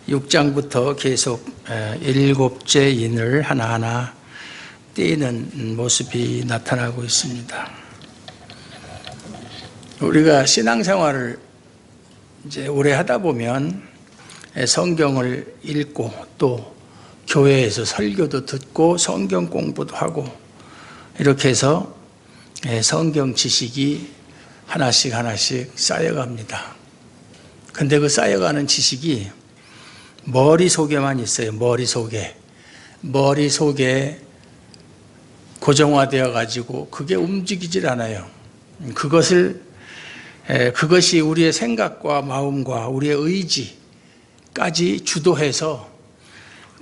6장부터 계속 7째 인을 하나하나 떼이는 모습이 나타나고 있습니다. 우리가 신앙생활을 이제 오래 하다 보면 성경을 읽고 또 교회에서 설교도 듣고 성경 공부도 하고 이렇게 해서 성경 지식이 하나씩 쌓여갑니다. 근데 그 쌓여가는 지식이 머릿속에만 있어요. 머릿속에 고정화되어 가지고 그게 움직이질 않아요. 그것이 우리의 생각과 마음과 우리의 의지까지 주도해서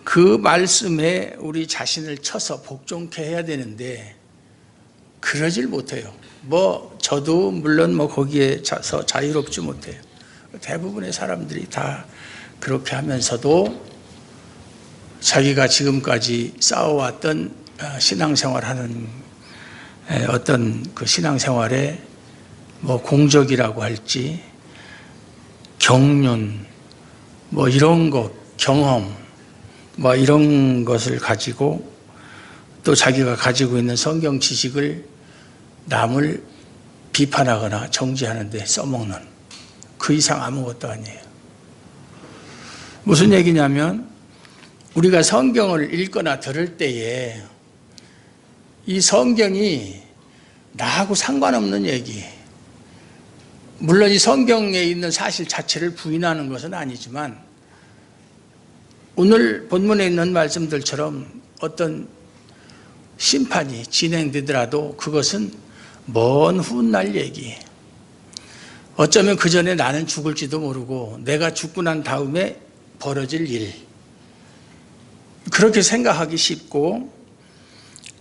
그 말씀에 우리 자신을 쳐서 복종케 해야 되는데 그러질 못해요. 저도 물론 거기에 차서 자유롭지 못해요. 대부분의 사람들이 다 그렇게 하면서도 자기가 지금까지 쌓아왔던 신앙생활하는 어떤 그 신앙생활의 공적이라고 할지 경륜 이런 것, 경험 이런 것을 가지고 또 자기가 가지고 있는 성경 지식을 남을 비판하거나 정죄하는 데 써먹는 그 이상 아무것도 아니에요. 무슨 얘기냐면 우리가 성경을 읽거나 들을 때에 이 성경이 나하고 상관없는 얘기, 물론 이 성경에 있는 사실 자체를 부인하는 것은 아니지만 오늘 본문에 있는 말씀들처럼 어떤 심판이 진행되더라도 그것은 먼 훗날 얘기, 어쩌면 그 전에 나는 죽을지도 모르고 내가 죽고 난 다음에 벌어질 일, 그렇게 생각하기 쉽고,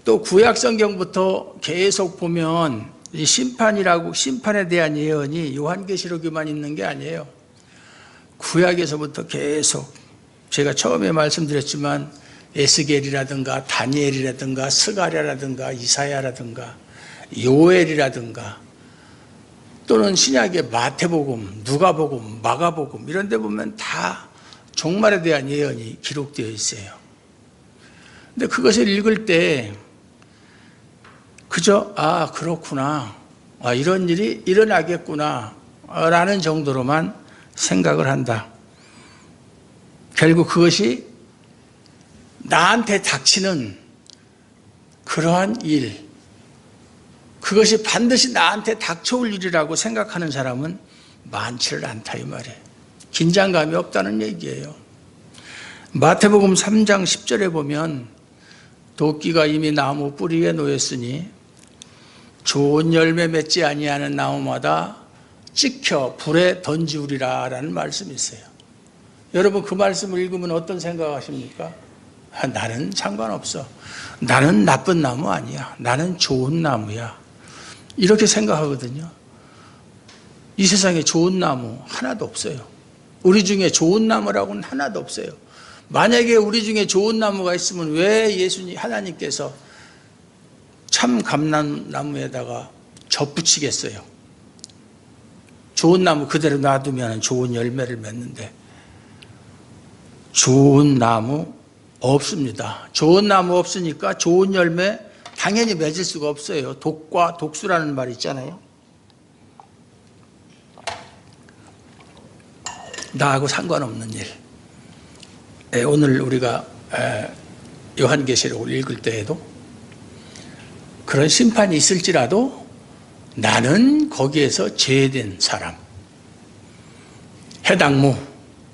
또 구약 성경부터 계속 보면 이 심판에 대한 예언이 요한계시록에만 있는 게 아니에요. 구약에서부터 계속 제가 처음에 말씀드렸지만 에스겔이라든가 다니엘이라든가 스가랴라든가 이사야라든가 요엘이라든가 또는 신약의 마태복음, 누가복음, 마가복음 이런 데 보면 다 종말에 대한 예언이 기록되어 있어요. 근데 그것을 읽을 때 그저 그렇구나, 이런 일이 일어나겠구나 라는 정도로만 생각을 한다. 결국 그것이 나한테 닥치는 그러한 일, 그것이 반드시 나한테 닥쳐올 일이라고 생각하는 사람은 많지를 않다 이 말이에요. 긴장감이 없다는 얘기예요. 마태복음 3장 10절에 보면 도끼가 이미 나무 뿌리에 놓였으니 좋은 열매 맺지 아니하는 나무마다 찍혀 불에 던지우리라 라는 말씀이 있어요. 여러분 그 말씀을 읽으면 어떤 생각하십니까? 나는 상관없어. 나는 나쁜 나무 아니야. 나는 좋은 나무야. 이렇게 생각하거든요. 이 세상에 좋은 나무 하나도 없어요. 우리 중에 좋은 나무라고는 하나도 없어요. 만약에 우리 중에 좋은 나무가 있으면 왜 하나님께서 참 감람나무에다가 접붙이겠어요? 좋은 나무 그대로 놔두면 좋은 열매를 맺는데 좋은 나무 없습니다. 좋은 나무 없으니까 좋은 열매 당연히 맺을 수가 없어요. 독과 독수라는 말이 있잖아요. 나하고 상관없는 일. 오늘 우리가 요한계시록을 읽을 때에도 그런 심판이 있을지라도 나는 거기에서 제외된 사람, 해당무,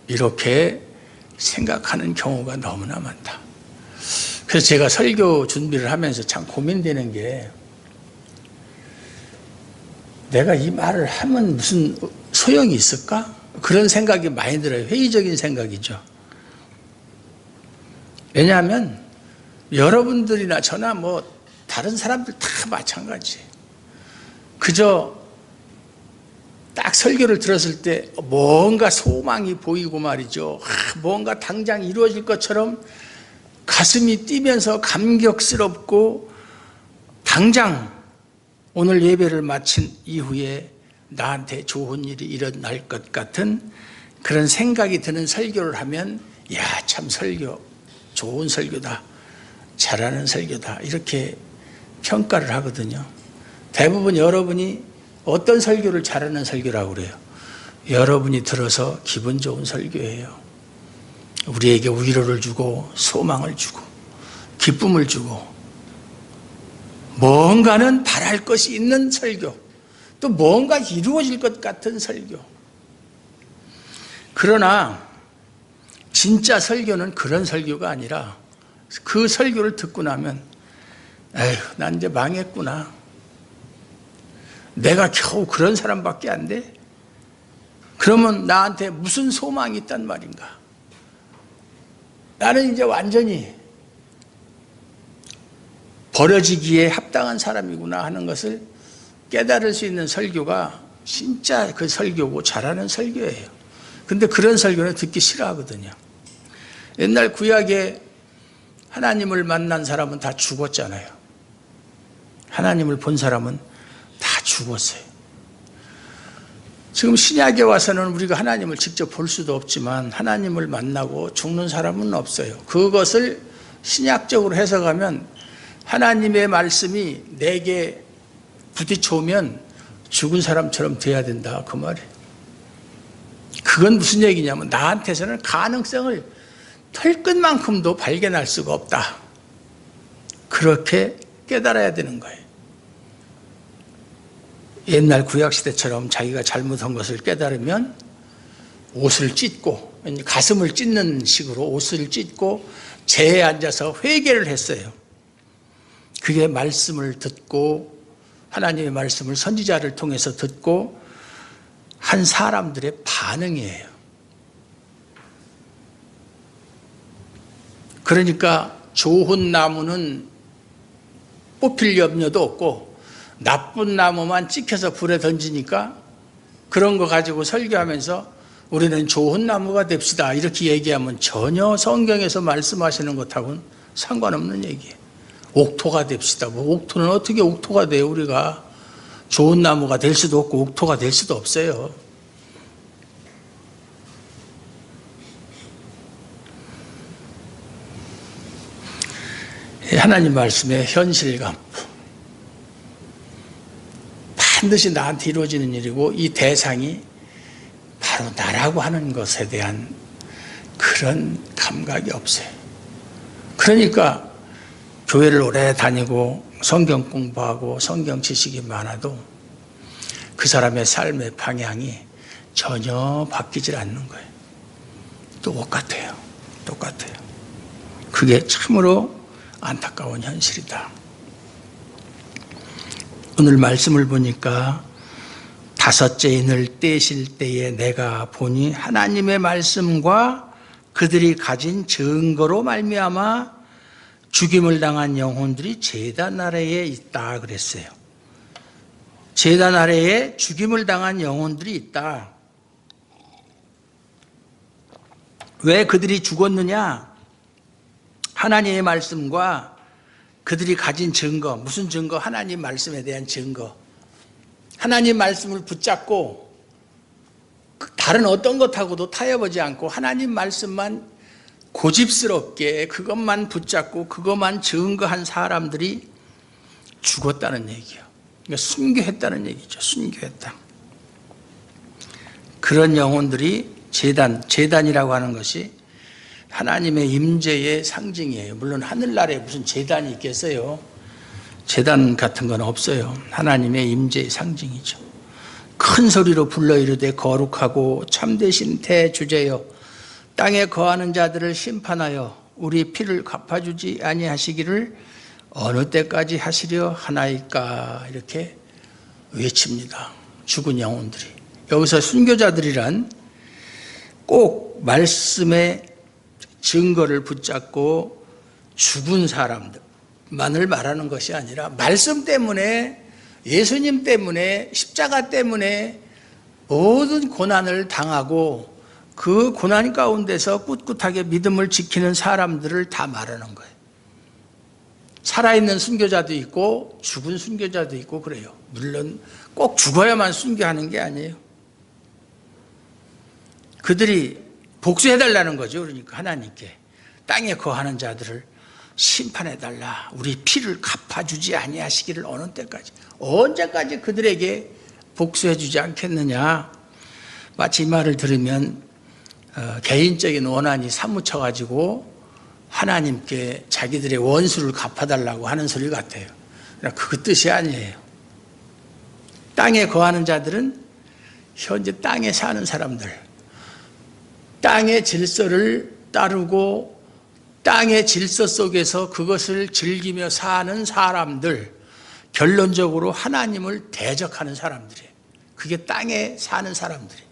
이렇게 생각하는 경우가 너무나 많다. 그래서 제가 설교 준비를 하면서 참 고민되는 게, 내가 이 말을 하면 무슨 소용이 있을까? 그런 생각이 많이 들어요. 회의적인 생각이죠. 왜냐하면 여러분들이나 저나 다른 사람들 다 마찬가지. 그저 딱 설교를 들었을 때 뭔가 소망이 보이고 말이죠. 뭔가 당장 이루어질 것처럼 가슴이 뛰면서 감격스럽고 당장 오늘 예배를 마친 이후에 나한테 좋은 일이 일어날 것 같은 그런 생각이 드는 설교를 하면 야, 참 설교 좋은 설교다, 잘하는 설교다, 이렇게 평가를 하거든요. 대부분 여러분이 어떤 설교를 잘하는 설교라고 그래요? 여러분이 들어서 기분 좋은 설교예요. 우리에게 위로를 주고 소망을 주고 기쁨을 주고 뭔가는 바랄 것이 있는 설교, 또 뭔가 이루어질 것 같은 설교. 그러나 진짜 설교는 그런 설교가 아니라 그 설교를 듣고 나면 에휴, 난 이제 망했구나. 내가 겨우 그런 사람밖에 안 돼? 그러면 나한테 무슨 소망이 있단 말인가? 나는 이제 완전히 버려지기에 합당한 사람이구나 하는 것을 깨달을 수 있는 설교가 진짜 그 설교고 잘하는 설교예요. 근데 그런 설교는 듣기 싫어하거든요. 옛날 구약에 하나님을 만난 사람은 다 죽었잖아요. 하나님을 본 사람은 다 죽었어요. 지금 신약에 와서는 우리가 하나님을 직접 볼 수도 없지만 하나님을 만나고 죽는 사람은 없어요. 그것을 신약적으로 해석하면 하나님의 말씀이 내게 부딪혀오면 죽은 사람처럼 돼야 된다, 그 말이에요. 그건 무슨 얘기냐면 나한테서는 가능성을 털끝만큼도 발견할 수가 없다. 그렇게 깨달아야 되는 거예요. 옛날 구약시대처럼 자기가 잘못한 것을 깨달으면 옷을 찢고, 가슴을 찢는 식으로 옷을 찢고 재에 앉아서 회개를 했어요. 그게 말씀을 듣고 하나님의 말씀을 선지자를 통해서 듣고 한 사람들의 반응이에요. 그러니까 좋은 나무는 뽑힐 염려도 없고 나쁜 나무만 찍혀서 불에 던지니까 그런 거 가지고 설교하면서 우리는 좋은 나무가 됩시다 이렇게 얘기하면 전혀 성경에서 말씀하시는 것하고는 상관없는 얘기예요. 옥토가 됩시다. 뭐 옥토는 어떻게 옥토가 돼요? 우리가 좋은 나무가 될 수도 없고 옥토가 될 수도 없어요. 하나님 말씀의 현실감, 반드시 나한테 이루어지는 일이고 이 대상이 바로 나라고 하는 것에 대한 그런 감각이 없어요. 그러니까 교회를 오래 다니고 성경 공부하고 성경 지식이 많아도 그 사람의 삶의 방향이 전혀 바뀌질 않는 거예요. 똑같아요. 똑같아요. 그게 참으로 안타까운 현실이다. 오늘 말씀을 보니까 다섯째 인을 떼실 때에 내가 보니 하나님의 말씀과 그들이 가진 증거로 말미암아 죽임을 당한 영혼들이 제단 아래에 있다 그랬어요. 제단 아래에 죽임을 당한 영혼들이 있다. 왜 그들이 죽었느냐? 하나님의 말씀과 그들이 가진 증거, 무슨 증거? 하나님 말씀에 대한 증거. 하나님 말씀을 붙잡고 다른 어떤 것하고도 타협하지 않고 하나님 말씀만 고집스럽게 그것만 붙잡고 그것만 증거한 사람들이 죽었다는 얘기예요. 그러니까 순교했다는 얘기죠. 순교했다. 그런 영혼들이 제단이라고 하는 것이 하나님의 임재의 상징이에요. 물론 하늘나라에 무슨 제단이 있겠어요. 제단 같은 건 없어요. 하나님의 임재의 상징이죠. 큰 소리로 불러 이르되 거룩하고 참되신 대주제여 땅에 거하는 자들을 심판하여 우리 피를 갚아주지 아니하시기를 어느 때까지 하시려 하나이까 이렇게 외칩니다. 죽은 영혼들이. 여기서 순교자들이란 꼭 말씀의 증거를 붙잡고 죽은 사람들만을 말하는 것이 아니라 말씀 때문에 예수님 때문에 십자가 때문에 모든 고난을 당하고 그 고난 가운데서 꿋꿋하게 믿음을 지키는 사람들을 다 말하는 거예요. 살아있는 순교자도 있고 죽은 순교자도 있고 그래요. 물론 꼭 죽어야만 순교하는 게 아니에요. 그들이 복수해달라는 거죠. 그러니까 하나님께 땅에 거하는 자들을 심판해달라. 우리 피를 갚아주지 아니하시기를 어느 때까지, 언제까지 그들에게 복수해주지 않겠느냐. 마치 이 말을 들으면 개인적인 원한이 사무쳐가지고 하나님께 자기들의 원수를 갚아달라고 하는 소리 같아요. 그 뜻이 아니에요. 땅에 거하는 자들은 현재 땅에 사는 사람들, 땅의 질서를 따르고 땅의 질서 속에서 그것을 즐기며 사는 사람들, 결론적으로 하나님을 대적하는 사람들이에요. 그게 땅에 사는 사람들이에요.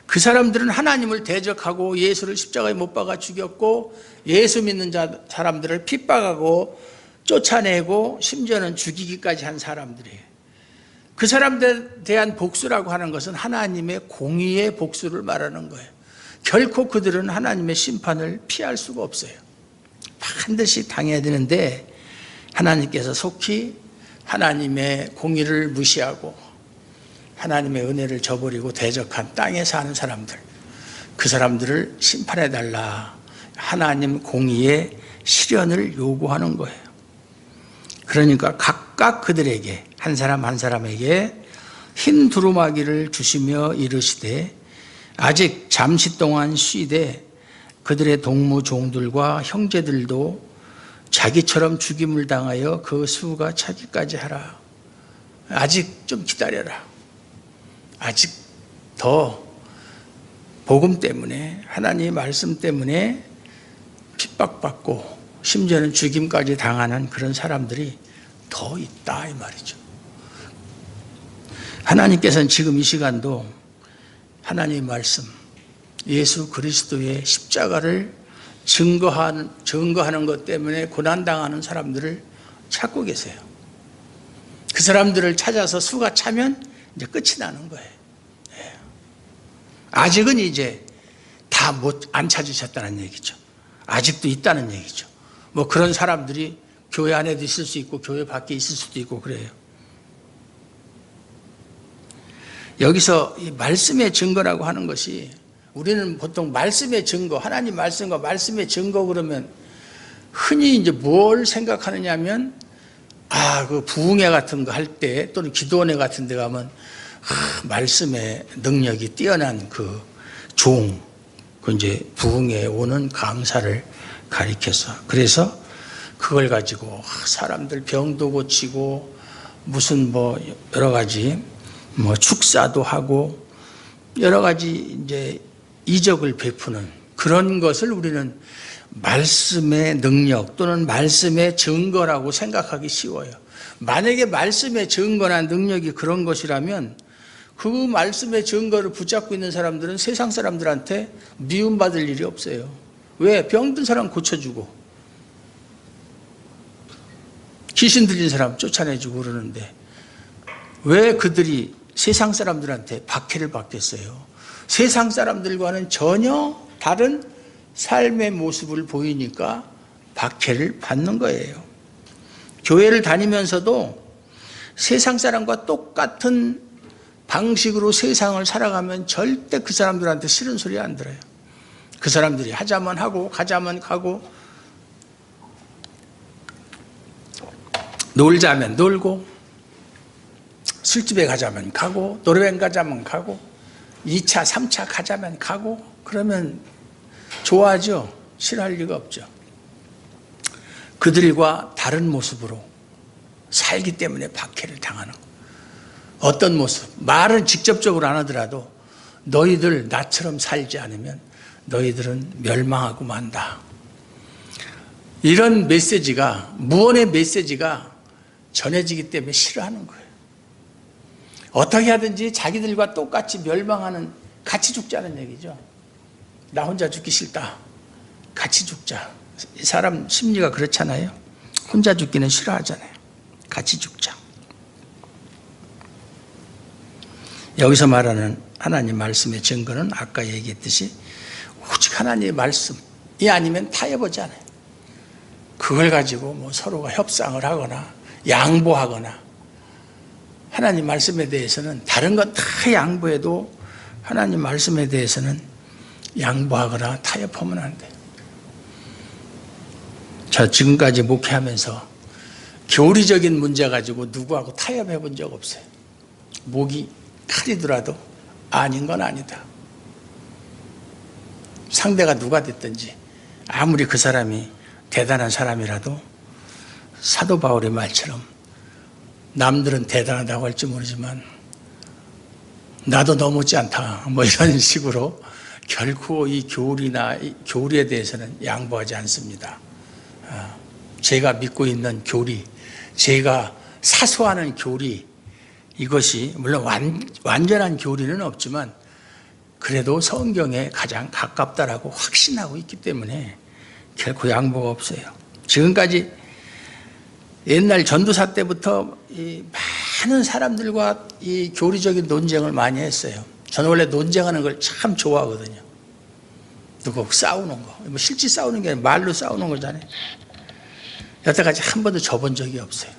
그 사람들은 하나님을 대적하고 예수를 십자가에 못 박아 죽였고 예수 믿는 사람들을 핍박하고 쫓아내고 심지어는 죽이기까지 한 사람들이에요. 그 사람들에 대한 복수라고 하는 것은 하나님의 공의의 복수를 말하는 거예요. 결코 그들은 하나님의 심판을 피할 수가 없어요. 반드시 당해야 되는데 하나님께서 속히 하나님의 공의를 무시하고 하나님의 은혜를 저버리고 대적한 땅에 사는 사람들, 그 사람들을 심판해달라. 하나님 공의의 실현을 요구하는 거예요. 그러니까 각각 그들에게 한 사람 한 사람에게 흰 두루마기를 주시며 이르시되 아직 잠시 동안 쉬되 그들의 동무 종들과 형제들도 자기처럼 죽임을 당하여 그 수가 차기까지 하라. 아직 좀 기다려라. 아직 더 복음 때문에, 하나님의 말씀 때문에 핍박받고 심지어는 죽임까지 당하는 그런 사람들이 더 있다 이 말이죠. 하나님께서는 지금 이 시간도 하나님의 말씀, 예수 그리스도의 십자가를 증거하는 것 때문에 고난당하는 사람들을 찾고 계세요. 그 사람들을 찾아서 수가 차면 이제 끝이 나는 거예요. 아직은 이제 다 안 찾으셨다는 얘기죠. 아직도 있다는 얘기죠. 뭐 그런 사람들이 교회 안에도 있을 수 있고 교회 밖에 있을 수도 있고 그래요. 여기서 이 말씀의 증거라고 하는 것이, 우리는 보통 말씀의 증거, 하나님 말씀과 말씀의 증거 그러면 흔히 이제 뭘 생각하느냐면, 그 부흥회 같은 거 할 때 또는 기도원회 같은 데 가면 말씀의 능력이 뛰어난 그 이제 부흥회에 오는 강사를 가리켜서, 그래서 그걸 가지고 사람들 병도 고치고 무슨 뭐 여러 가지 뭐 축사도 하고 여러 가지 이제 이적을 베푸는 그런 것을 우리는 말씀의 능력 또는 말씀의 증거라고 생각하기 쉬워요. 만약에 말씀의 증거나 능력이 그런 것이라면 그 말씀의 증거를 붙잡고 있는 사람들은 세상 사람들한테 미움받을 일이 없어요. 왜? 병든 사람 고쳐주고 귀신 들린 사람 쫓아내주고 그러는데 왜 그들이 세상 사람들한테 박해를 받겠어요? 세상 사람들과는 전혀 다른 삶의 모습을 보이니까 박해를 받는 거예요. 교회를 다니면서도 세상 사람과 똑같은 방식으로 세상을 살아가면 절대 그 사람들한테 싫은 소리 안 들어요. 그 사람들이 하자면 하고 가자면 가고 놀자면 놀고 술집에 가자면 가고 노래방 가자면 가고 2차, 3차 가자면 가고 그러면 좋아하죠? 싫어할 리가 없죠. 그들과 다른 모습으로 살기 때문에 박해를 당하는 거예요. 어떤 모습, 말은 직접적으로 안 하더라도 너희들 나처럼 살지 않으면 너희들은 멸망하고 만다. 이런 메시지가, 무언의 메시지가 전해지기 때문에 싫어하는 거예요. 어떻게 하든지 자기들과 똑같이 멸망하는, 같이 죽자는 얘기죠. 나 혼자 죽기 싫다. 같이 죽자. 사람 심리가 그렇잖아요. 혼자 죽기는 싫어하잖아요. 같이 죽자. 여기서 말하는 하나님 말씀의 증거는 아까 얘기했듯이 오직 하나님의 말씀이 아니면 타협하지 않아요. 그걸 가지고 뭐 서로가 협상을 하거나 양보하거나, 하나님 말씀에 대해서는 다른 건 다 양보해도 하나님 말씀에 대해서는 양보하거나 타협하면 안 돼. 저 지금까지 목회하면서 교리적인 문제 가지고 누구하고 타협해 본 적 없어요. 목이 칼이더라도 아닌 건 아니다. 상대가 누가 됐든지 아무리 그 사람이 대단한 사람이라도 사도 바울의 말처럼 남들은 대단하다고 할지 모르지만 나도 너무지 않다 뭐 이런 식으로 결코 이 교리나 이 교리에 대해서는 양보하지 않습니다. 제가 믿고 있는 교리, 제가 사수하는 교리, 이것이 물론 완전한 교리는 없지만 그래도 성경에 가장 가깝다라고 확신하고 있기 때문에 결코 양보가 없어요. 지금까지 옛날 전도사 때부터 이 많은 사람들과 이 교리적인 논쟁을 많이 했어요. 저는 원래 논쟁하는 걸 참 좋아하거든요. 누구 싸우는 거, 뭐 실제 싸우는 게 아니라 말로 싸우는 거잖아요. 여태까지 한 번도 져본 적이 없어요.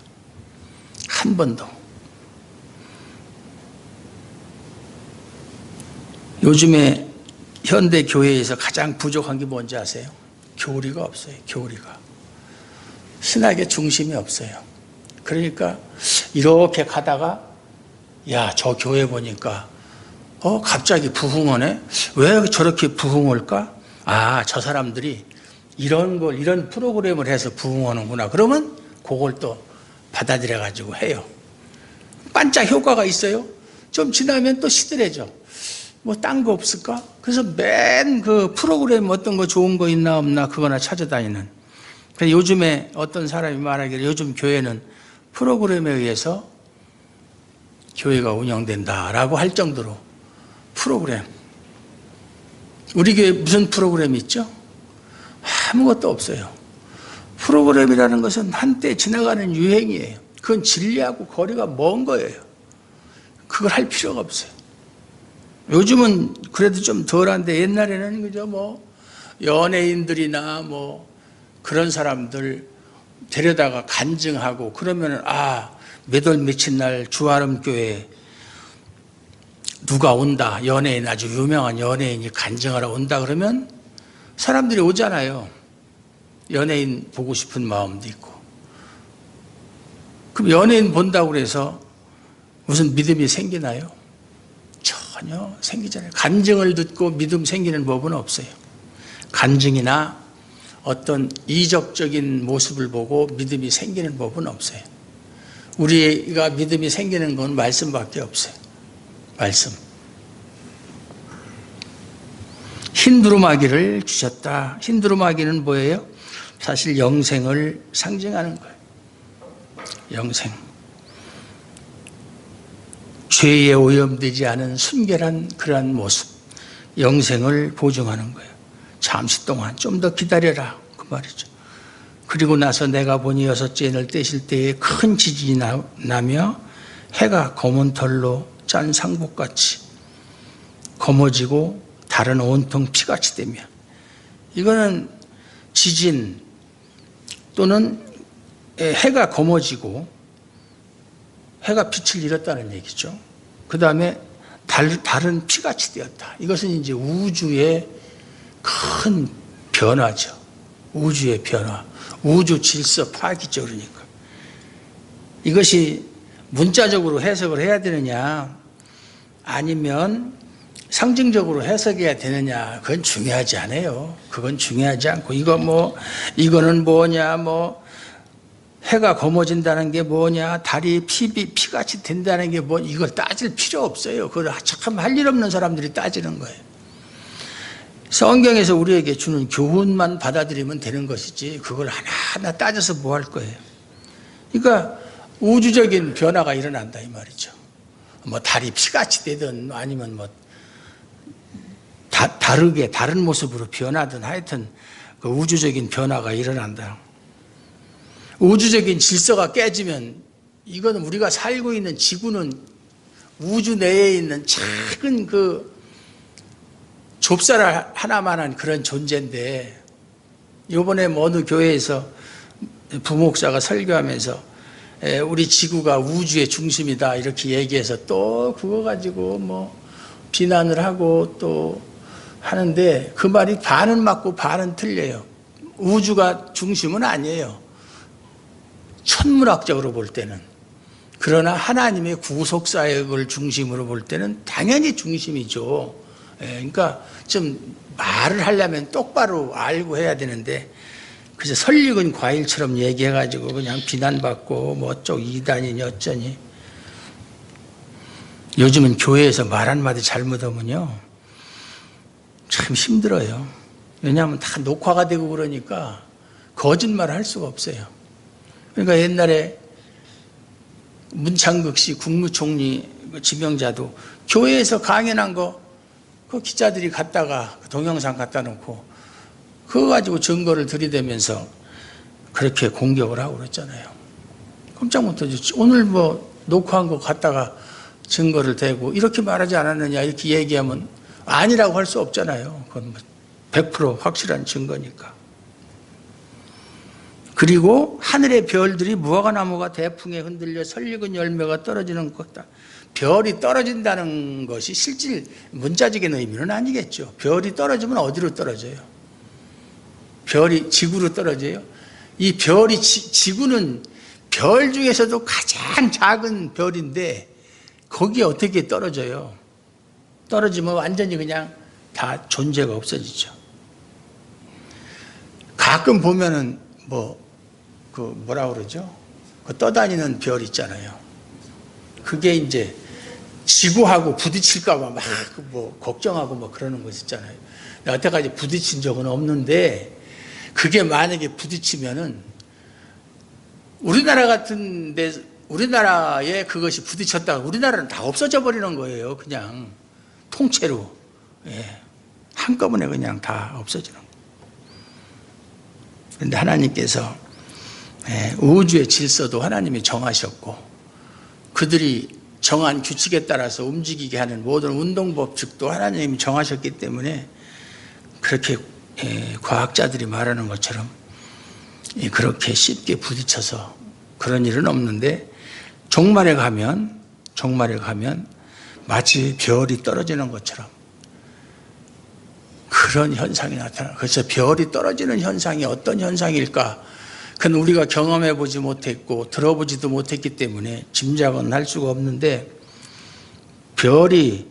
한 번도. 요즘에 현대 교회에서 가장 부족한 게 뭔지 아세요? 교리가 없어요. 교리가. 신학의 중심이 없어요. 그러니까 이렇게 가다가 야, 저 교회 보니까 갑자기 부흥하네? 왜 저렇게 부흥할까? 아, 저 사람들이 이런 프로그램을 해서 부흥하는구나. 그러면 그걸 또 받아들여 가지고 해요. 반짝 효과가 있어요. 좀 지나면 또 시들해져. 뭐 딴 거 없을까? 그래서 맨 그 프로그램 어떤 거 좋은 거 있나 없나 그거나 찾아다니는. 그래서 요즘에 어떤 사람이 말하기를 요즘 교회는 프로그램에 의해서 교회가 운영된다라고 할 정도로 프로그램. 우리 교회 무슨 프로그램이 있죠? 아무것도 없어요. 프로그램이라는 것은 한때 지나가는 유행이에요. 그건 진리하고 거리가 먼 거예요. 그걸 할 필요가 없어요. 요즘은 그래도 좀 덜한데 옛날에는 그저 뭐 연예인들이나 뭐 그런 사람들 데려다가 간증하고 그러면은 몇 월 며칠 날 주아름교회 누가 온다. 연예인 아주 유명한 연예인이 간증하러 온다 그러면 사람들이 오잖아요. 연예인 보고 싶은 마음도 있고. 그럼 연예인 본다고 그래서 무슨 믿음이 생기나요? 전혀 생기잖아요. 간증을 듣고 믿음 생기는 법은 없어요. 간증이나 어떤 이적적인 모습을 보고 믿음이 생기는 법은 없어요. 우리가 믿음이 생기는 건 말씀밖에 없어요. 말씀. 흰 두루마기를 주셨다. 흰 두루마기는 뭐예요? 사실 영생을 상징하는 거예요. 영생. 죄에 오염되지 않은 순결한 그러한 모습. 영생을 보증하는 거예요. 잠시 동안 좀 더 기다려라. 그 말이죠. 그리고 나서 내가 보니 6째 인을 떼실 때에 큰 지진이 나며 해가 검은 털로 짠 상복같이 검어지고 달은 온통 피같이 되며, 이거는 지진 또는 해가 검어지고 해가 빛을 잃었다는 얘기죠. 그 다음에 달은 피같이 되었다. 이것은 이제 우주의 큰 변화죠. 우주의 변화. 우주 질서 파악이죠. 그러니까. 이것이 문자적으로 해석을 해야 되느냐, 아니면 상징적으로 해석해야 되느냐, 그건 중요하지 않아요. 그건 중요하지 않고, 이거는 뭐냐, 해가 검어진다는 게 뭐냐, 달이 피같이 된다는 게 뭐, 이걸 따질 필요 없어요. 그걸 참 할 일 없는 사람들이 따지는 거예요. 성경에서 우리에게 주는 교훈만 받아들이면 되는 것이지, 그걸 하나하나 따져서 뭐 할 거예요. 그러니까 우주적인 변화가 일어난다 이 말이죠. 달이 피같이 되든 아니면 다르게 다른 모습으로 변하든 하여튼 그 우주적인 변화가 일어난다. 우주적인 질서가 깨지면 이거는 우리가 살고 있는 지구는 우주 내에 있는 작은 그 좁쌀 하나만한 그런 존재인데, 이번에 어느 교회에서 부목사가 설교하면서 우리 지구가 우주의 중심이다 이렇게 얘기해서 또 그거 가지고 비난을 하고 또 하는데 그 말이 반은 맞고 반은 틀려요. 우주가 중심은 아니에요. 천문학적으로 볼 때는. 그러나 하나님의 구속사역을 중심으로 볼 때는 당연히 중심이죠. 그러니까 좀 말을 하려면 똑바로 알고 해야 되는데 그래서 설익은 과일처럼 얘기해가지고 그냥 비난받고 뭐 어쩌고 이단이니 어쩌니. 요즘은 교회에서 말 한마디 잘못하면요 참 힘들어요. 왜냐하면 다 녹화가 되고 그러니까 거짓말을 할 수가 없어요. 그러니까 옛날에 문창극 씨 국무총리 지명자도 교회에서 강연한 거 그 기자들이 갖다가 동영상 갖다 놓고 그거 가지고 증거를 들이대면서 그렇게 공격을 하고 그랬잖아요. 깜짝 못 하죠. 오늘 뭐 녹화한 거 갖다가 증거를 대고 이렇게 말하지 않았느냐 이렇게 얘기하면 아니라고 할 수 없잖아요. 그건 100% 확실한 증거니까. 그리고 하늘의 별들이 무화과나무가 대풍에 흔들려 설익은 열매가 떨어지는 것다. 별이 떨어진다는 것이 실질 문자적인 의미는 아니겠죠. 별이 떨어지면 어디로 떨어져요? 별이 지구로 떨어져요? 이 별이 지구는 별 중에서도 가장 작은 별인데 거기에 어떻게 떨어져요? 떨어지면 완전히 그냥 다 존재가 없어지죠. 가끔 보면은 뭐라 그러죠? 그 떠다니는 별 있잖아요. 그게 이제 지구하고 부딪힐까봐 막 걱정하고 뭐 그러는 거 있잖아요. 여태까지 부딪힌 적은 없는데 그게 만약에 부딪히면은 우리나라 같은데 우리나라에 그것이 부딪혔다가 우리나라는 다 없어져 버리는 거예요. 그냥 통째로 한꺼번에 그냥 다 없어지는 거예요. 그런데 하나님께서 우주의 질서도 하나님이 정하셨고 그들이 정한 규칙에 따라서 움직이게 하는 모든 운동법칙도 하나님이 정하셨기 때문에 그렇게 과학자들이 말하는 것처럼 그렇게 쉽게 부딪혀서 그런 일은 없는데 종말에 가면 마치 별이 떨어지는 것처럼 그런 현상이 나타나요. 그래서 별이 떨어지는 현상이 어떤 현상일까? 그건 우리가 경험해 보지 못했고 들어보지도 못했기 때문에 짐작은 할 수가 없는데 별이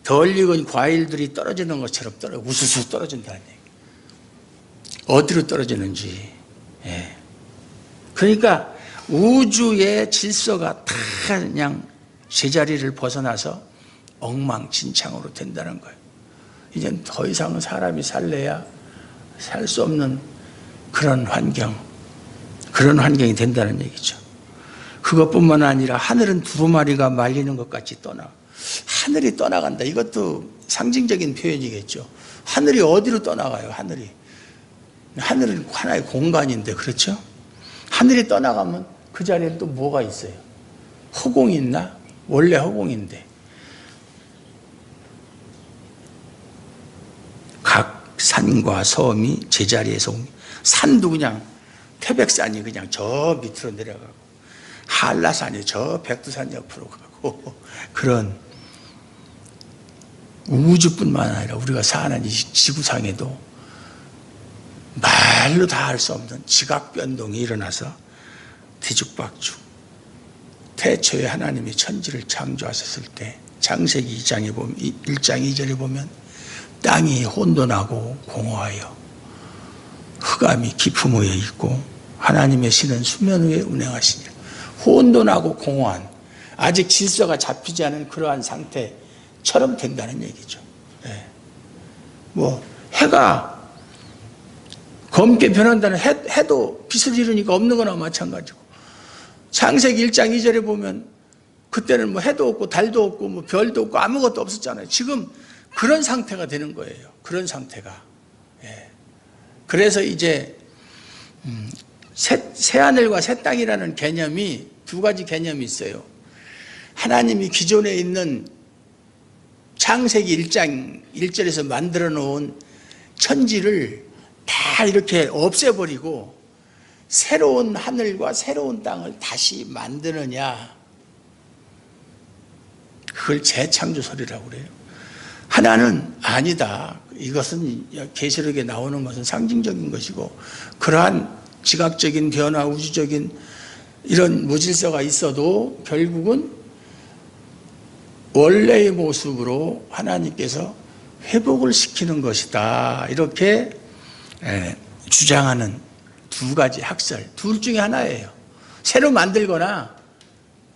덜 익은 과일들이 떨어지는 것처럼 우수수 떨어진다는 얘기. 어디로 떨어지는지. 그러니까 우주의 질서가 다 그냥 제자리를 벗어나서 엉망진창으로 된다는 거예요. 이젠 더 이상은 사람이 살래야 살 수 없는 그런 환경이 된다는 얘기죠. 그것뿐만 아니라 하늘은 두루마리가 말리는 것 같이 하늘이 떠나간다. 이것도 상징적인 표현이겠죠. 하늘이 어디로 떠나가요? 하늘은 하나의 공간인데 그렇죠? 하늘이 떠나가면 그 자리에 또 뭐가 있어요? 허공이 있나? 원래 허공인데 각 산과 섬이 제자리에서 산도 그냥 태백산이 그냥 저 밑으로 내려가고 한라산이 저 백두산 옆으로 가고 그런 우주뿐만 아니라 우리가 사는 이 지구상에도 말로 다 할 수 없는 지각 변동이 일어나서 뒤죽박죽 태초에 하나님이 천지를 창조하셨을 때 창세기 1장 2절에 보면 땅이 혼돈하고 공허하여 흑암이 깊음 위에 있고 하나님의 신은 수면 위에 운행하시니라. 혼돈하고 공허한 아직 질서가 잡히지 않은 그러한 상태처럼 된다는 얘기죠. 해가 검게 변한다는 해도 빛을 잃으니까 없는 거나 마찬가지고 창세기 1장 2절에 보면 그때는 해도 없고 달도 없고 별도 없고 아무것도 없었잖아요. 지금 그런 상태가 되는 거예요. 그런 상태가. 그래서 이제 새하늘과 새 땅이라는 개념이 두 가지 개념이 있어요. 하나님이 기존에 있는 창세기 1장 1절에서 만들어 놓은 천지를 다 이렇게 없애버리고 새로운 하늘과 새로운 땅을 다시 만드느냐, 그걸 재창조설이라고 그래요. 하나는 아니다. 이것은 계시록에 나오는 것은 상징적인 것이고 그러한 지각적인 변화, 우주적인 이런 무질서가 있어도 결국은 원래의 모습으로 하나님께서 회복을 시키는 것이다. 이렇게 주장하는 두 가지 학설, 둘 중에 하나예요. 새로 만들거나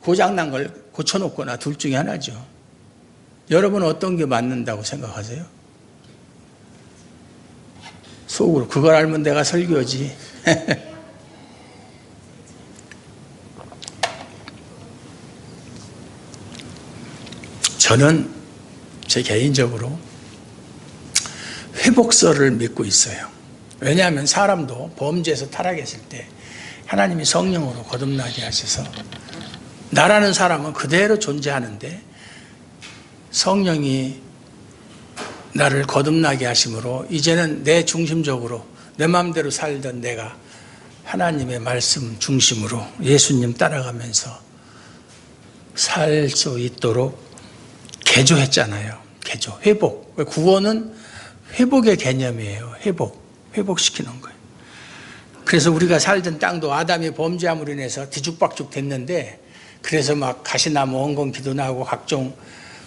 고장난 걸 고쳐놓거나 둘 중에 하나죠. 여러분 어떤 게 맞는다고 생각하세요? 속으로 그걸 알면 내가 설교지. 저는 제 개인적으로 회복설을 믿고 있어요. 왜냐하면 사람도 범죄에서 타락했을 때 하나님이 성령으로 거듭나게 하셔서 나라는 사람은 그대로 존재하는데 성령이 나를 거듭나게 하심으로 이제는 내 중심적으로 내 마음대로 살던 내가 하나님의 말씀 중심으로 예수님 따라가면서 살 수 있도록 개조했잖아요. 개조, 회복. 구원은 회복의 개념이에요. 회복시키는 거예요. 그래서 우리가 살던 땅도 아담이 범죄함으로 인해서 뒤죽박죽 됐는데 그래서 막 가시나무 엉겅퀴도 나고 각종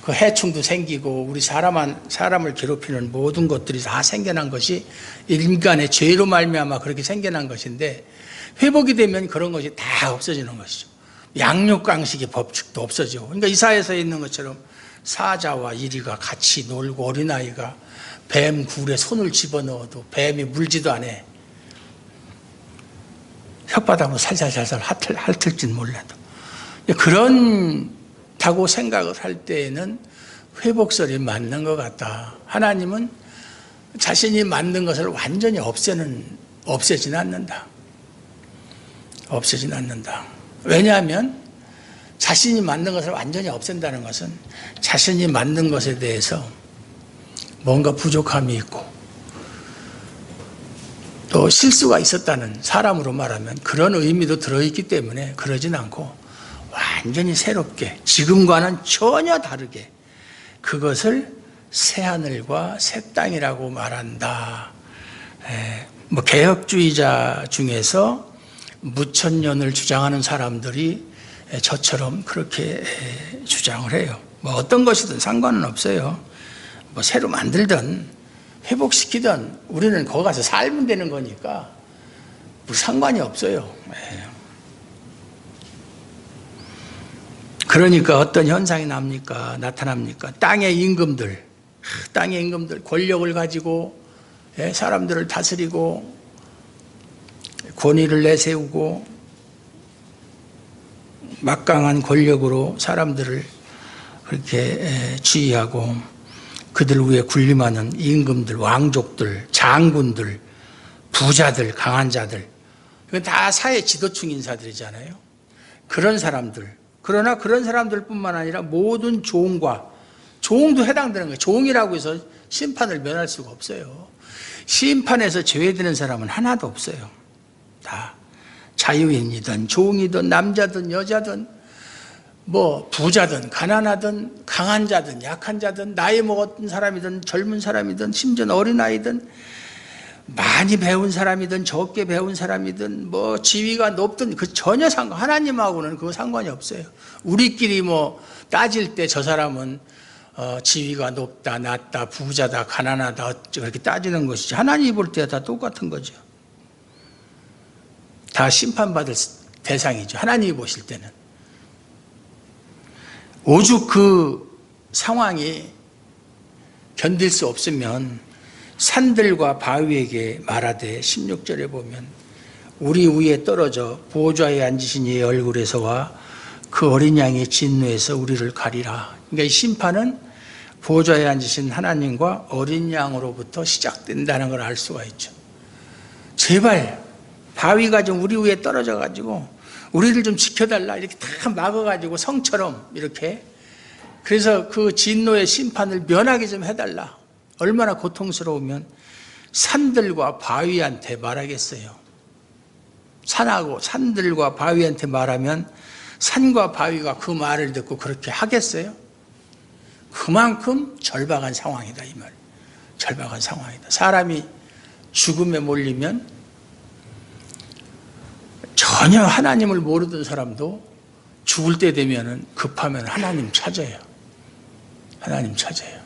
그 해충도 생기고 우리 사람을 괴롭히는 모든 것들이 다 생겨난 것이 인간의 죄로 말미암아 그렇게 생겨난 것인데 회복이 되면 그런 것이 다 없어지는 것이죠. 양육강식의 법칙도 없어지고 그러니까 이사야서에 있는 것처럼 사자와 이리가 같이 놀고 어린아이가 뱀 굴에 손을 집어넣어도 뱀이 물지도 않아. 혓바닥으로 살살살살 핥을지는 몰라도. 그렇다고 생각을 할 때에는 회복설이 맞는 것 같다. 하나님은 자신이 만든 것을 완전히 없애진 않는다. 없애진 않는다. 왜냐하면 자신이 만든 것을 완전히 없앤다는 것은 자신이 만든 것에 대해서 뭔가 부족함이 있고 또 실수가 있었다는 사람으로 말하면 그런 의미도 들어있기 때문에 그러진 않고 완전히 새롭게 지금과는 전혀 다르게 그것을 새하늘과 새 땅이라고 말한다. 개혁주의자 중에서 무천년을 주장하는 사람들이 저처럼 그렇게 주장을 해요. 어떤 것이든 상관은 없어요. 새로 만들든 회복시키든 우리는 거기 가서 살면 되는 거니까 상관이 없어요. 그러니까 어떤 현상이 나타납니까? 땅의 임금들 권력을 가지고 사람들을 다스리고 권위를 내세우고 막강한 권력으로 사람들을 그렇게 지휘하고 그들 위에 군림하는 임금들, 왕족들, 장군들, 부자들, 강한 자들 이건 다 사회 지도층 인사들이잖아요. 그런 사람들 그러나 그런 사람들뿐만 아니라 모든 종도 해당되는 거예요. 종이라고 해서 심판을 면할 수가 없어요. 심판에서 제외되는 사람은 하나도 없어요. 다 자유인이든 종이든 남자든 여자든 부자든 가난하든 강한 자든 약한 자든 나이 먹었던 사람이든 젊은 사람이든 심지어 어린아이든 많이 배운 사람이든 적게 배운 사람이든 지위가 높든 그 전혀 하나님하고는 그거 상관이 없어요. 우리끼리 따질 때 저 사람은 지위가 높다 낮다 부자다 가난하다 그렇게 따지는 것이지 하나님이 볼 때 다 똑같은 거죠. 다 심판받을 대상이죠. 하나님이 보실 때는. 오죽 그 상황이 견딜 수 없으면 산들과 바위에게 말하되 16절에 보면 우리 위에 떨어져 보좌에 앉으신 이의 얼굴에서와 그 어린 양의 진노에서 우리를 가리라. 그러니까 이 심판은 보좌에 앉으신 하나님과 어린 양으로부터 시작된다는 걸 알 수가 있죠. 제발 바위가 좀 우리 위에 떨어져 가지고 우리를 좀 지켜달라 이렇게 다 막아가지고 성처럼 이렇게 그래서 그 진노의 심판을 면하게 좀 해달라. 얼마나 고통스러우면 산들과 바위한테 말하겠어요. 산들과 바위한테 말하면 산과 바위가 그 말을 듣고 그렇게 하겠어요? 그만큼 절박한 상황이다 이 말. 절박한 상황이다. 사람이 죽음에 몰리면 전혀 하나님을 모르던 사람도 죽을 때 되면 급하면 하나님 찾아요. 하나님 찾아요.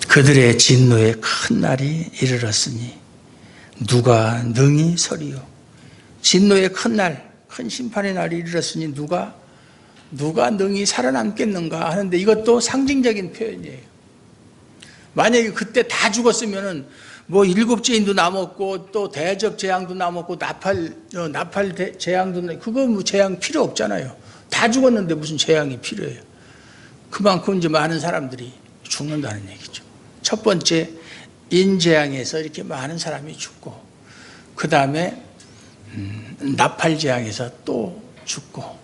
그들의 진노의 큰 날이 이르렀으니 누가 능히 서리요. 진노의 큰 날, 큰 심판의 날이 이르렀으니 누가 능히 살아남겠는가 하는데 이것도 상징적인 표현이에요. 만약에 그때 다 죽었으면은 뭐 일곱째인도 남았고 또 대접 재앙도 남았고 나팔 재앙도 그거 뭐 재앙 필요 없잖아요. 다 죽었는데 무슨 재앙이 필요해요. 그만큼 이제 많은 사람들이 죽는다는 얘기죠. 첫 번째 인재앙에서 이렇게 많은 사람이 죽고 그 다음에 나팔 재앙에서 또 죽고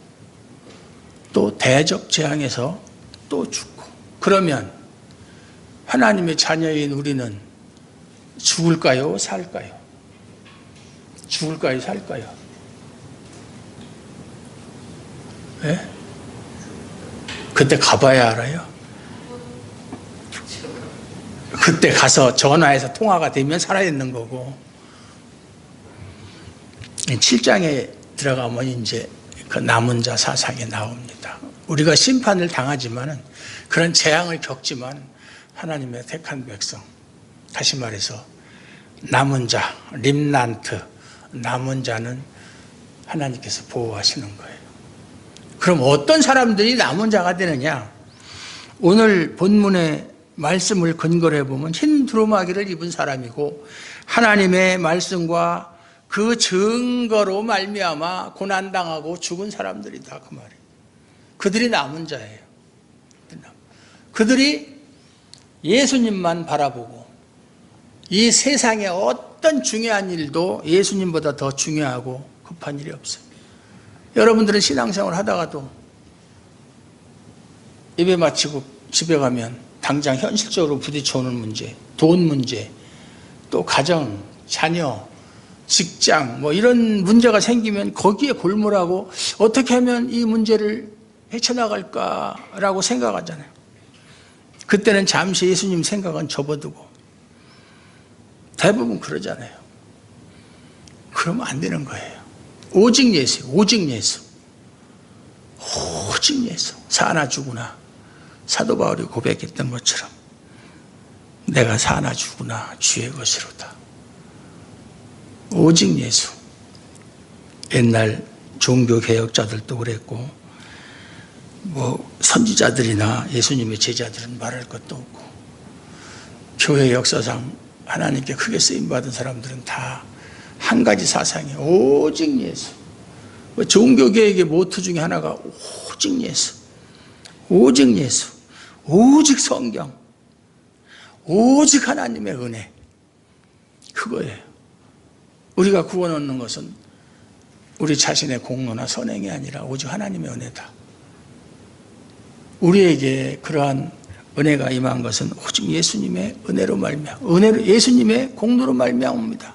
또 대접 재앙에서 또 죽고 그러면 하나님의 자녀인 우리는 죽을까요? 살까요? 죽을까요? 살까요? 네? 그때 가봐야 알아요. 그때 가서 전화해서 통화가 되면 살아있는 거고 7장에 들어가면 이제 그 남은 자 사상이 나옵니다. 우리가 심판을 당하지만은 그런 재앙을 겪지만 하나님의 택한 백성 다시 말해서 남은 자, 림난트, 남은 자는 하나님께서 보호하시는 거예요. 그럼 어떤 사람들이 남은 자가 되느냐? 오늘 본문의 말씀을 근거로 해보면 흰 두루마기를 입은 사람이고 하나님의 말씀과 그 증거로 말미암아 고난당하고 죽은 사람들이다 그 말이에요. 그들이 남은 자예요. 그들이 예수님만 바라보고 이 세상의 어떤 중요한 일도 예수님보다 더 중요하고 급한 일이 없어요. 여러분들은 신앙생활 하다가도 예배 마치고 집에 가면 당장 현실적으로 부딪혀오는 문제, 돈 문제, 또 가정, 자녀, 직장 뭐 이런 문제가 생기면 거기에 골몰하고 어떻게 하면 이 문제를 헤쳐나갈까라고 생각하잖아요. 그때는 잠시 예수님 생각은 접어두고 대부분 그러잖아요. 그러면 안 되는 거예요. 오직 예수, 오직 예수, 오직 예수. 사나 죽으나 사도 바울이 고백했던 것처럼 내가 사나 죽으나 주의 것이로다. 오직 예수. 옛날 종교개혁자들도 그랬고 뭐 선지자들이나 예수님의 제자들은 말할 것도 없고 교회 역사상 하나님께 크게 쓰임받은 사람들은 다 한 가지 사상이에요. 오직 예수. 종교개혁의 모토 중에 하나가 오직 예수. 오직 예수. 오직 성경. 오직 하나님의 은혜. 그거예요. 우리가 구원 얻는 것은 우리 자신의 공로나 선행이 아니라 오직 하나님의 은혜다. 우리에게 그러한 은혜가 임한 것은 오직 예수님의 은혜로 말미암아, 예수님의 공로로 말미암습니다.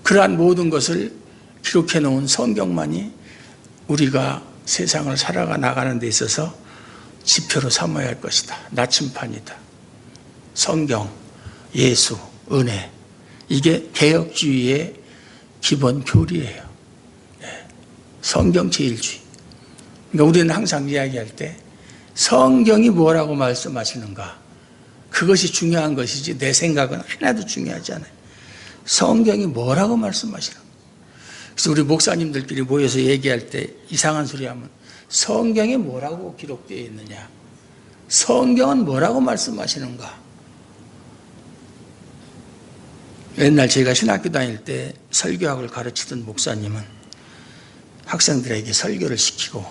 그러한 모든 것을 기록해 놓은 성경만이 우리가 세상을 살아가 나가는 데 있어서 지표로 삼아야 할 것이다. 나침판이다. 성경, 예수, 은혜. 이게 개혁주의의 기본 교리예요. 성경 제일주의. 그러니까 우리는 항상 이야기할 때 성경이 뭐라고 말씀하시는가? 그것이 중요한 것이지 내 생각은 하나도 중요하지 않아요. 성경이 뭐라고 말씀하시는가? 그래서 우리 목사님들끼리 모여서 얘기할 때 이상한 소리 하면 성경에 뭐라고 기록되어 있느냐? 성경은 뭐라고 말씀하시는가? 옛날 제가 신학교 다닐 때 설교학을 가르치던 목사님은 학생들에게 설교를 시키고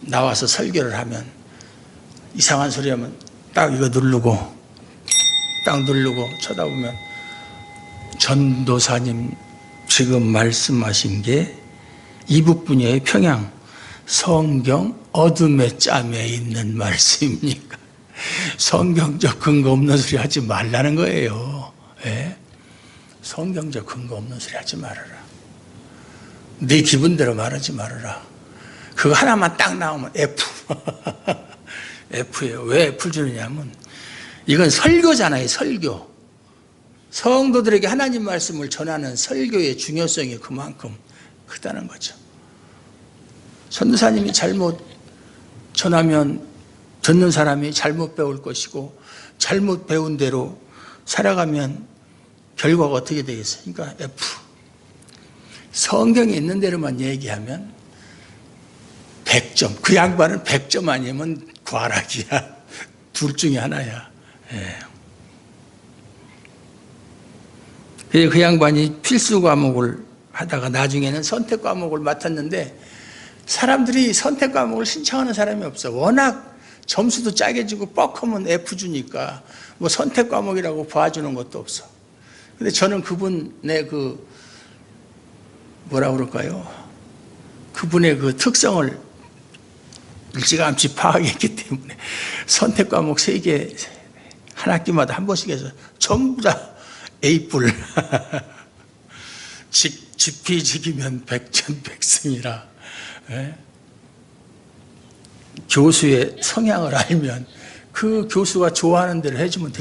나와서 설교를 하면 이상한 소리 하면 딱 이거 누르고 딱 누르고 쳐다보면 전도사님 지금 말씀하신 게 이북분야의 평양 성경 어둠의 짬에 있는 말씀입니까? 성경적 근거 없는 소리 하지 말라는 거예요. 예? 성경적 근거 없는 소리 하지 말아라. 네 기분대로 말하지 말아라. 그거 하나만 딱 나오면 F. F예요. 왜 F를 주느냐면 이건 설교잖아요. 설교. 성도들에게 하나님 말씀을 전하는 설교의 중요성이 그만큼 크다는 거죠. 전도사님이 잘못 전하면 듣는 사람이 잘못 배울 것이고 잘못 배운 대로 살아가면 결과가 어떻게 되겠어요? 그러니까 F. 성경에 있는 대로만 얘기하면 100점. 그 양반은 100점 아니면 과락이야. 둘 중에 하나야. 예. 그 양반이 필수 과목을 하다가 나중에는 선택 과목을 맡았는데 사람들이 선택 과목을 신청하는 사람이 없어. 워낙 점수도 짜게 주고 뻑하면 F 주니까 뭐 선택 과목이라고 봐주는 것도 없어. 근데 저는 그분의 뭐라 그럴까요? 그분의 그 특성을 일찌감치 파악했기 때문에 선택 과목 3개 한 학기마다 한 번씩 해서 전부 다 A뿔. 지피지기면 백전백승이라. 교수의 성향을 알면 그 교수가 좋아하는 대로 해주면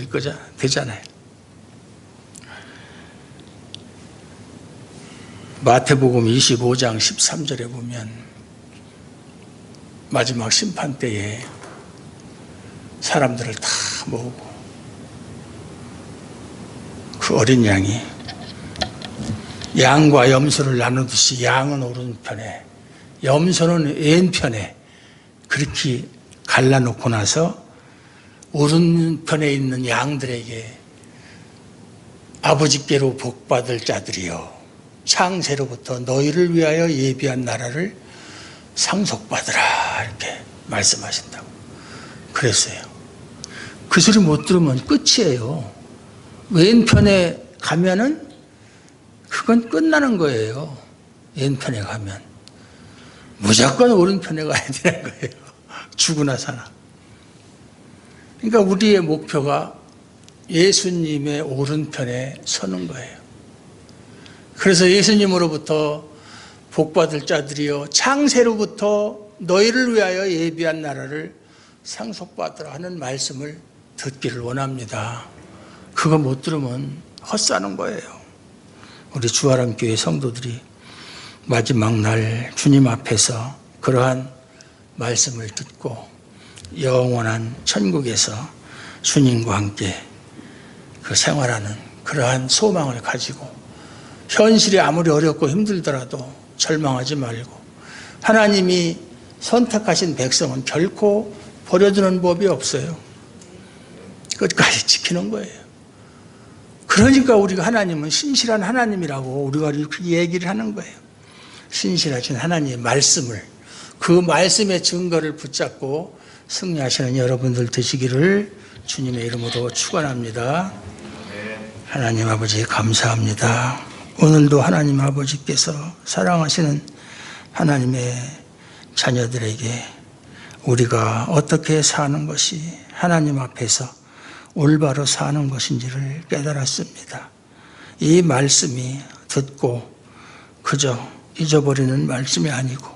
되잖아요. 마태복음 25장 13절에 보면 마지막 심판 때에 사람들을 다 모으고 그 어린 양이 양과 염소를 나누듯이 양은 오른편에 염소는 왼편에 그렇게 갈라놓고 나서 오른편에 있는 양들에게 아버지께로 복받을 자들이여 창세로부터 너희를 위하여 예비한 나라를 상속받으라 이렇게 말씀하신다고 그랬어요. 그 소리 못 들으면 끝이에요. 왼편에 가면은 그건 끝나는 거예요. 왼편에 가면 무조건 오른편에 가야 되는 거예요. 죽으나 사나. 그러니까 우리의 목표가 예수님의 오른편에 서는 거예요. 그래서 예수님으로부터 복받을 자들이여 창세로부터 너희를 위하여 예비한 나라를 상속받으라 하는 말씀을 듣기를 원합니다. 그거 못 들으면 헛사는 거예요. 우리 주아람교회 성도들이 마지막 날 주님 앞에서 그러한 말씀을 듣고 영원한 천국에서 주님과 함께 그 생활하는 그러한 소망을 가지고 현실이 아무리 어렵고 힘들더라도 절망하지 말고 하나님이 선택하신 백성은 결코 버려두는 법이 없어요. 끝까지 지키는 거예요. 그러니까 우리가 하나님은 신실한 하나님이라고 우리가 이렇게 얘기를 하는 거예요. 신실하신 하나님의 말씀을 그 말씀의 증거를 붙잡고 승리하시는 여러분들 되시기를 주님의 이름으로 축원합니다. 하나님 아버지 감사합니다. 오늘도 하나님 아버지께서 사랑하시는 하나님의 자녀들에게 우리가 어떻게 사는 것이 하나님 앞에서 올바로 사는 것인지를 깨달았습니다. 이 말씀이 듣고 그저 잊어버리는 말씀이 아니고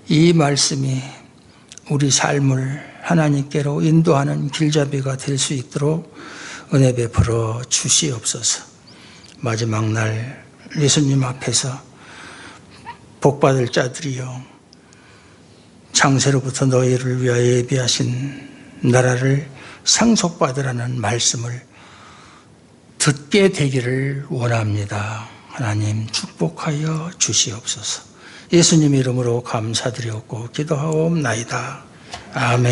이 말씀이 우리 삶을 하나님께로 인도하는 길잡이가 될 수 있도록 은혜 베풀어 주시옵소서. 마지막 날 예수님 앞에서 복받을 자들이여 창세로부터 너희를 위하여 예비하신 나라를 상속받으라는 말씀을 듣게 되기를 원합니다. 하나님 축복하여 주시옵소서. 예수님 이름으로 감사드렸고 기도하옵나이다. 아멘.